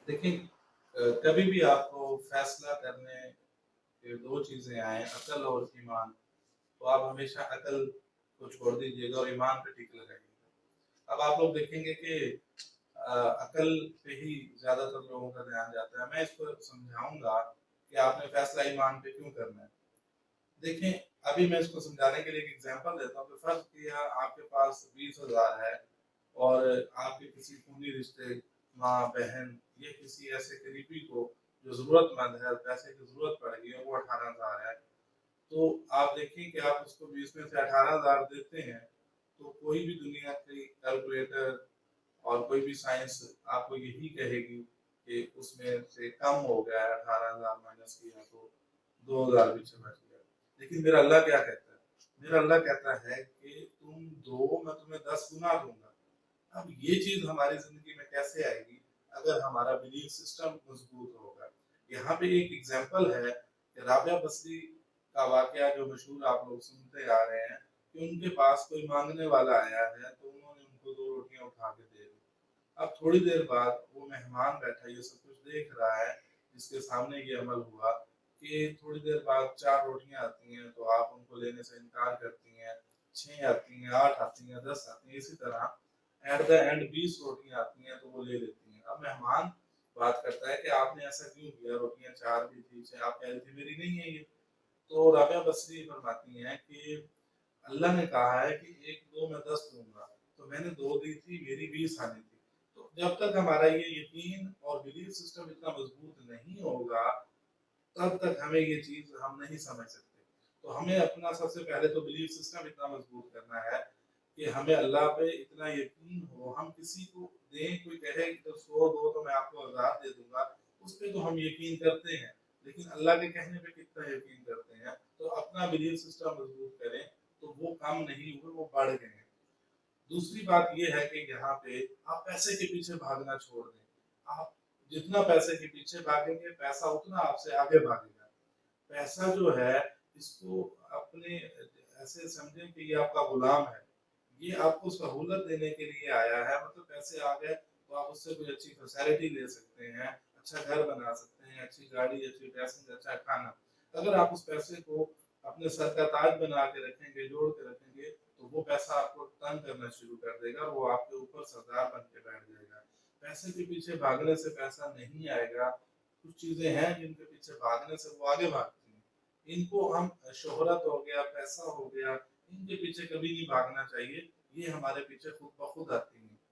देखिए कभी भी आपको फैसला करने ये 2 चीज़ें आएँ, अकल और ईमान, तो आप हमेशा अकल को छोड़ दीजिएगा और ईमान पे टिके रहिएगा। अब आप लोग देखेंगे कि अकल पे ही ज़्यादातर लोगों का ध्यान जाता है। मैं इसको समझाऊँगा कि आपने फैसला ईमान पे क्यों करना है। देखें, अभी मैं इसको समझाने के लिए एक एग्ज़ाम्पल देता हूँ कि फ़र्ज़ किया आपके पास 20,000 है और आपके किसी खूनी रिश्ते माँ-बहन या किसी ऐसे करीबी को जो ज़रूरतमंद है, पैसे की ज़रूरत पड़ गई है, वो 18,000 है। तो आप देखिए कि आप उसको 20 में से 18,000 देते हैं, तो कोई भी दुनिया की कैलकुलेटर और कोई भी साइंस आपको यही कहेगी कि उसमें से कम हो गया है, 18,000 माइनस किया तो 2,000 पीछे बच गया। लेकिन मेरा अल्लाह क्या कहता है? मेरा अल्लाह कहता है कि तुम दो, मैं तुम्हें 10 गुना दूँगा। अब ये चीज़ हमारी ज़िंदगी में कैसे आएगी? अगर हमारा बिलीफ सिस्टम मज़बूत होगा। यहाँ पे एक एग्ज़ाम्पल है कि राबिया बसरी का वाक़या जो मशहूर आप लोग सुनते आ रहे हैं कि उनके पास कोई माँगने वाला आया है, तो उन्होंने उनको 2 रोटियाँ उठा के दे दी। अब थोड़ी देर बाद वो मेहमान बैठा ये सब कुछ देख रहा है, जिसके सामने ये अमल हुआ कि थोड़ी देर बाद 4 रोटियाँ आती हैं, तो आप उनको लेने से इनकार करती हैं, 6 आती हैं, 8 आती हैं, 10 आती हैं, इसी तरह एट द एंड 20 रोटियाँ आती हैं, तो वो ले लेती हैं। अब मेहमान बात करता है कि आपने ऐसा क्यों किया? रोटियाँ 4 भी थी, 6 आप कह रही थी मेरी नहीं है ये। तो राबिया बसरी फरमाती हैं कि अल्लाह ने कहा है कि 1-2 मैं 10 दूँगा, तो मैंने 2 दी थी, मेरी 20 आनी थी। तो जब तक हमारा ये यकीन और बिलीफ सिस्टम इतना मज़बूत नहीं होगा, तब तक हमें ये चीज़ हम नहीं समझ सकते। तो हमें अपना सबसे पहले तो बिलीफ सिस्टम इतना मज़बूत करना है कि हमें अल्लाह पे इतना यकीन हो, हम किसी को दें, कोई कहे कि तो 100 दो तो मैं आपको 1000 दे दूँगा, उस पे तो हम यकीन करते हैं। लेकिन अल्लाह के कहने पे कितना यकीन करते हैं? तो अपना बिलीफ सिस्टम मज़बूत करें, तो वो कम नहीं हुए, वो बढ़ गए हैं। दूसरी बात ये है कि यहाँ पे आप पैसे के पीछे भागना छोड़ दें। आप जितना पैसे के पीछे भागेंगे, पैसा उतना आपसे आगे भागेगा। पैसा जो है, इसको अपने ऐसे समझें कि ये आपका गुलाम है। ये आपको सहूलत देने के लिए आया है, मतलब पैसे आ गए तो आप उससे कोई अच्छी फैसिलिटी ले सकते हैं, अच्छा घर बना सकते हैं, अच्छी गाड़ी, अच्छी ड्रेसिंग, अच्छा खाना। अगर आप उस पैसे को अपने सर का ताज बना के रखेंगे, जोड़ के रखेंगे, तो वो पैसा आपको तंग करना शुरू कर देगा, वो आपके ऊपर सरदार बन के बैठ जाएगा। पैसे के पीछे भागने से पैसा नहीं आएगा। कुछ चीज़ें हैं जिनके पीछे भागने से वो आगे भागती हैं। इनको हम शोहरत हो गया, पैसा हो गया, इनके पीछे कभी नहीं भागना चाहिए। ये हमारे पीछे खुद ब खुद आती हैं।